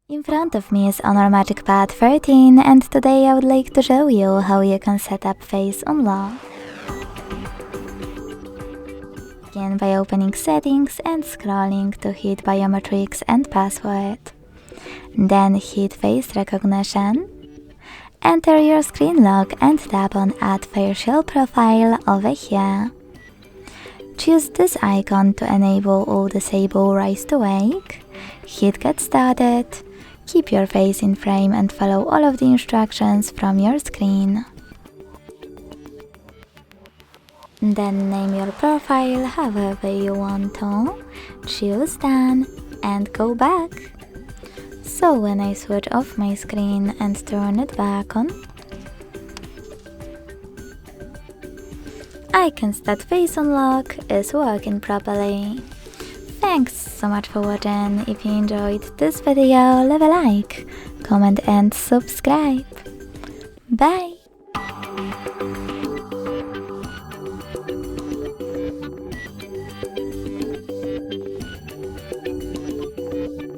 In front of me is HONOR MagicPad 13 and today I would like to show you how you can set up Face Unlock. Begin by opening Settings and scrolling to hit Biometrics and Password. Then hit Face Recognition. Enter your screen lock and tap on Add Facial Profile over here. Choose this icon to enable or disable Rise to Wake. Hit Get Started. Keep your face in frame and follow all of the instructions from your screen. Then name your profile however you want to. Choose Done and go back. So when I switch off my screen and turn it back on, I can state Face Unlock is working properly. Thanks so much for watching. If you enjoyed this video, leave a like, comment and subscribe. Bye!